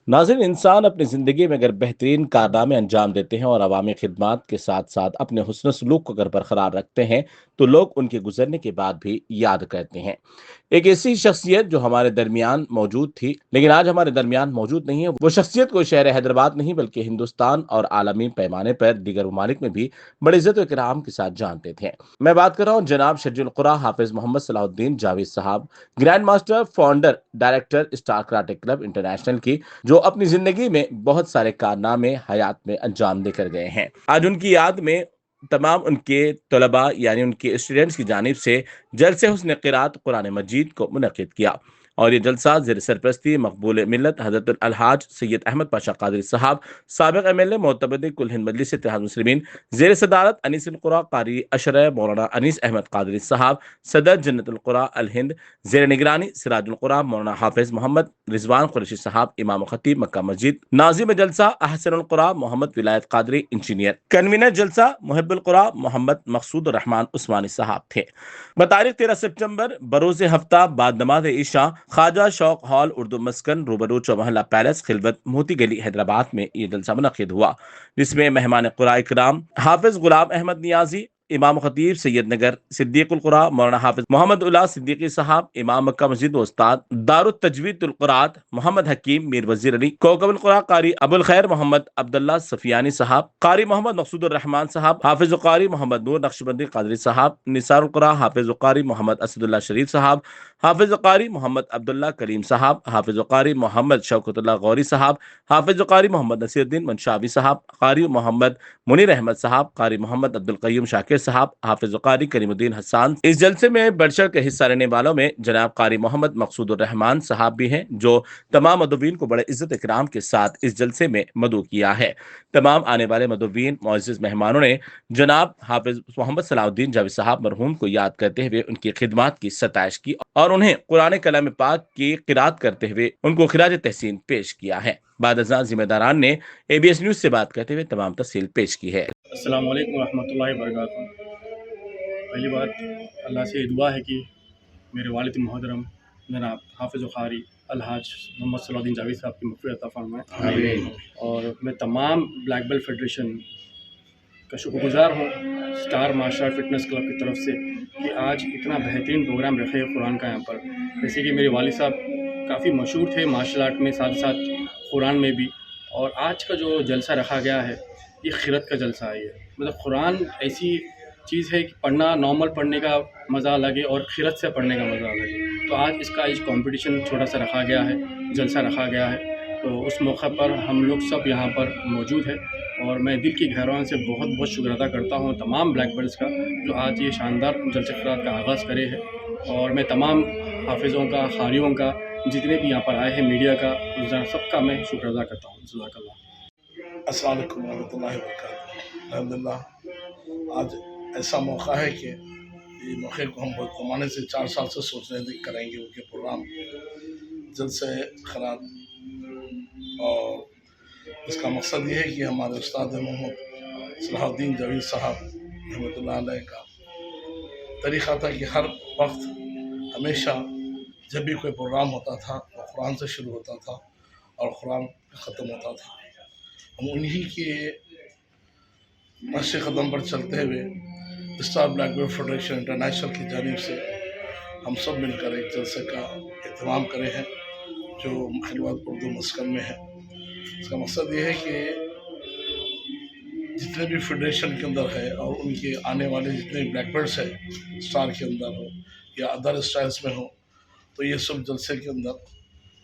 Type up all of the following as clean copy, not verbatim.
नाज़रीन, इंसान अपनी ज़िंदगी में अगर बेहतरीन कारनामे अंजाम देते हैं और अवामी खिदमत के साथ साथ अपने हुस्न सलूक को अगर बरकरार रखते हैं तो लोग उनके गुजरने के बाद भी याद करते हैं। एक ऐसी शख्सियत जो हमारे दरमियान मौजूद थी लेकिन आज हमारे दरमियान मौजूद नहीं है, वो शख्सियत को शहर हैदराबाद नहीं बल्कि हिंदुस्तान और आलमी पैमाने पर दीगर ममालिक में भी बड़े इज्जत और इकराम के साथ जानते थे। मैं बात कर रहा हूँ जनाब शर्जील कुरा हाफिज मोहम्मद सलाहुद्दीन जावेद साहब, grand master, founder, director star karate club international की, जो अपनी जिंदगी में बहुत सारे कारनामे हयात में अंजाम देकर गए हैं। आज उनकी याद में तमाम उनके तलबा यानी उनके स्टूडेंट्स की जानिब से जलसे हुस्न क़िरात कुरान मजीद को मुनक़िद किया और ये जलसा ज़ेर सरपरस्ती मकबूल मिल्लत हज़रत अलहाज सैयद अहमद पाशा कादरी साहब, साबिक़ एमएलए मोतबदी कुल हिंद मजलिस इत्तेहाद मुस्लिमीन, ज़ेर सदारत अनीस अल कुरा कारी अशर मौलाना अनीस अहमद कादरी साहब, सदर जन्नतुल कुरा अल हिंद, ज़ेर निगरानी सिराजुल कुरा मौलाना हाफिज मोहम्मद रिजवान कुरैशी साहब, इमाम खतीब मक्का मस्जिद, नाज़िम जलसा अहसनुल कुरा मोहम्मद विलायत कादरी इंजीनियर, कन्वीनर जलसा मुहिब्बुल कुरा मोहम्मद मकसूद रहमान उस्मानी साहब थे। बतारीख 13 सितंबर बरोज़ हफ्ता बाद नमाज ईशा ख्वाजा शौक हॉल उर्दू मस्कन रूबरू चौमहला पैलेस खिलवत मोती गली हैदराबाद में ये जलसा मुनक़िद हुआ, जिसमें मेहमान कुरा इकराम हाफिज गुलाम अहमद नियाजी, इमाम खतीब सैयद नगर सिद्दीकुल कुरा मौलाना हाफिज मोहम्मद उल्लाह सिद्दीकी साहब, इमाम मक्का मस्जिद उस्ताद दारुत तजवीदुल कुरात मोहम्मद हकीम मीर वजीर अली, कोकबुल कुरा कारी अबुल खैर मोहम्मद अब्दुल्ला सफियानी साहब, कारी मोहम्मद मकसूद रहमान साहब, हाफिज कारी मोहम्मद नूर नक्शबंदी कादरी साहब, निसारुल कुरा हाफिज कारी मोहम्मद असदुल्ला शरीफ साहब, हाफिज कारी मोहम्मद अब्दुल्ला करीम साहब, हाफिज कारी मोहम्मद शौकतुल्लाह गौरी साहब, हाफिज कारी मोहम्मद नसीरुद्दीन मंशावी साहब, कारी मोहम्मद मुनीर अहमद साहब, कारी मोहम्मद अब्दुल कय्यूम शाकिर साहब, हाफिज कारी करीमुद्दीन हसान। इस जलसे में बढ़ चढ़ के हिस्सा लेने वालों में जनाब कारी मोहम्मद मकसूद रहमान साहब भी हैं, जो तमाम मदुवीन को बड़े इज्जत इकराम के साथ इस जलसे में मदऊ किया है। तमाम आने वाले मदुवीन मुअज़्ज़िज़ मेहमानों ने जनाब हाफिज मोहम्मद सलाहुद्दीन जावेद साहब मरहूम को याद करते हुए उनकी खिदमत की सताइश की और उन्हें कुरान कलाम पाक की क़िरात करते हुए उनको खिराज तहसीन पेश किया है। बाद अज़ां जिम्मेदारान ने एबीएस न्यूज़ से बात करते हुए तमाम तफसील पेश की है। अस्सलाम वालेकुम रहमतुल्लाहि व बरकातुहू। पहली बात अल्लाह से दुआ है कि मेरे वालिद मोहतरम जनाब हाफिज़ क़ारी अलहाज मोहम्मद सलाहुद्दीन जावेद साहब की मग़फ़िरत अता फ़रमाए। और मैं तमाम ब्लैक बेल्ट फेडरेशन का शुक्रगुज़ार हूँ star martial art fitness club की तरफ से कि आज इतना बेहतरीन प्रोग्राम रखे हैं कुरान का यहाँ पर। जैसे कि मेरे वालिद साहब काफ़ी मशहूर थे मार्शल आर्ट में, साथ साथ कुरान में भी। और आज का जो जलसा रखा गया है ये खिरत का जलसा है। ये मतलब कुरान ऐसी चीज़ है कि पढ़ना, नॉर्मल पढ़ने का मज़ा अलग है और खिरत से पढ़ने का मज़ा अलग है। तो आज इसका एक कंपटीशन छोटा सा रखा गया है, जलसा रखा गया है, तो उस मौके पर हम लोग सब यहाँ पर मौजूद है। और मैं दिल की गहराइयों से बहुत बहुत शुक्र अदा करता हूँ तमाम ब्लैक बेल्ट्स का जो आज ये शानदार जलसे क़िरात का आगाज़ करे है। और मैं तमाम हाफिज़ों का, क़ारियों का, जितने भी यहाँ पर आए हैं मीडिया का, सबका मैं शुक्र अदा करता हूँ। जज़ाकल्लाह। अस्सलाम वालेकुम रहमतुल्लाहि व बरकातुहू। अल्हम्दुलिल्लाह आज ऐसा मौका है कि ये मौके को हम बहुत ज़माने से 4 साल से सोच रहे थे करेंगे उनके प्रोग्राम जलसे क़िरात। और इसका मकसद ये है कि हमारे उस्ताद मोहम्मद सलाहुद्दीन जावेद साहब रहमतुल्लाह अलैह का तरीक़ा था कि हर वक्त हमेशा जब भी कोई प्रोग्राम होता था वो कुरान से शुरू होता था और कुरान ख़त्म होता था। हम उन्हीं के नक्श कदम पर चलते हुए star black belt federation international की जानिब से हम सब मिलकर एक जलसे का एहतमाम करे हैं जो खिलवत उर्दू मस्कन में है। इसका मकसद ये है कि जितने भी फेडरेशन के अंदर है और उनके आने वाले जितने ब्लैक बेल्ट्स हैं स्टार के अंदर हो या अदर स्टाइल्स में हो, तो ये सब जलसे के अंदर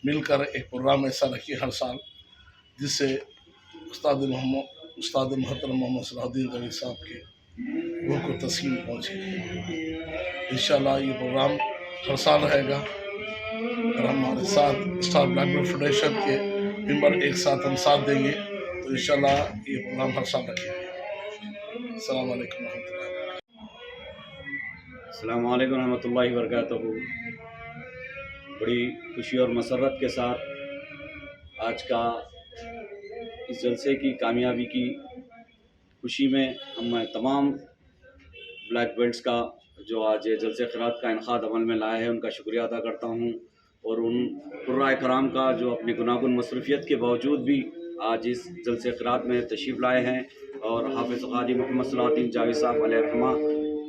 मिलकर एक प्रोग्राम ऐसा रखिए हर साल जिससे उस्ताद मोहतरम मोहम्मद सलाहुद्दीन जावेद साहब के रूह को तस्कीन पहुँचे। इंशाअल्लाह ये प्रोग्राम हर साल रहेगा और हमारे साथ स्टार ब्लैक बेल्ट फेडरेशन के मेंबर एक साथ हम साथ देंगे तो इंशाअल्लाह ये प्रोग्राम हर साल रखेंगे। अस्सलाम वालेकुम रहमतुल्लाहि। अस्सलाम वालेकुम रहमतुल्लाहि व बरकातुहू। बड़ी खुशी और मसरत के साथ आज का इस जलसे की कामयाबी की खुशी में हम तमाम ब्लैक बेल्ट्स का जो आज ये जलसे क़िरात का इनक़ाद अमल में लाए हैं उनका शुक्रिया अदा करता हूँ। اور ان قرائے کرام کا جو اپنے گناگن مصروفیت کے باوجود بھی آج اس جلسہ قرات میں تشریف لائے ہیں، اور حافظ قاری محمد صلاح الدین جاوید صاحب علیہ رحمہ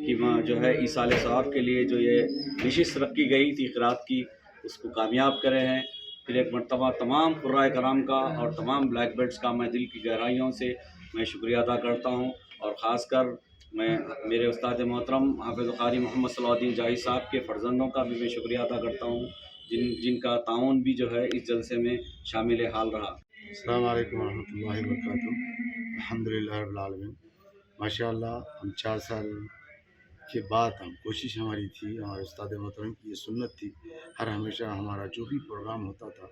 کی جو ہے ایصال ثواب کے لیے جو یہ نشست رکھی گئی تھی قرات کی، اس کو کامیاب کرے ہیں۔ پھر ایک مرتبہ تمام قرائے کرام کا اور تمام بلیک بیلٹس کا میں دل کی گہرائیوں سے میں شکریہ ادا کرتا ہوں، اور خاص کر میں میرے استاد محترم حافظ قاری محمد صلاح الدین جاوید صاحب کے فرزندوں کا بھی میں شکریہ ادا کرتا ہوں، جن کا تعاون بھی جو ہے اس جلسے میں شامل حال رہا۔ السلام علیکم ورحمۃ اللہ وبرکاتہ۔ الحمدللہ رب العالمین۔ ماشاء اللہ ہم 4 سال کے بعد کوشش ہماری تھی، ہمارے استاد محترم کی یہ سنت تھی، ہر ہمیشہ ہمارا جو بھی پروگرام ہوتا تھا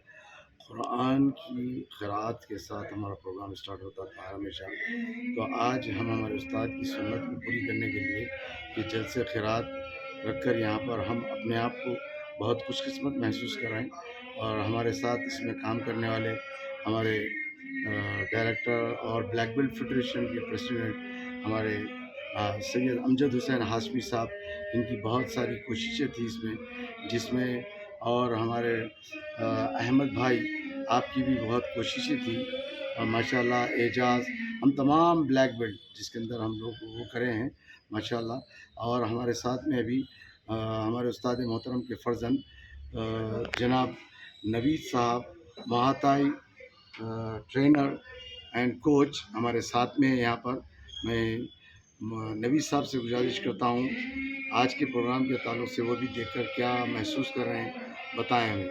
قرآن کی قراءت کے ساتھ ہمارا پروگرام اسٹارٹ ہوتا تھا ہر ہمیشہ۔ تو آج ہم ہمارے استاد کی سنت کو پوری کرنے کے لیے یہ جلسہ قراءت رکھ کر یہاں پر ہم اپنے آپ کو بہت خوش قسمت محسوس کر رہے ہیں، اور ہمارے ساتھ اس میں کام کرنے والے ہمارے ڈائریکٹر اور بلیک بیلٹ فیڈریشن کے پریزیڈنٹ ہمارے سید امجد حسین ہاشمی صاحب، ان کی بہت ساری کوششیں تھیں اس میں، جس میں اور ہمارے احمد بھائی آپ کی بھی بہت کوششیں تھیں، اور ماشاء اللہ اعجاز ہم تمام بلیک بیلٹ جس کے اندر ہم لوگ وہ کرے ہیں ماشاء اللہ۔ اور ہمارے ساتھ میں ابھی ہمارے استاد محترم کے فرزند جناب نوید صاحب مہاتائی ٹرینر اینڈ کوچ ہمارے ساتھ میں ہیں یہاں پر۔ میں نوید صاحب سے گزارش کرتا ہوں آج کے پروگرام کے تعلق سے وہ بھی دیکھ کر کیا محسوس کر رہے ہیں بتائیں ہمیں۔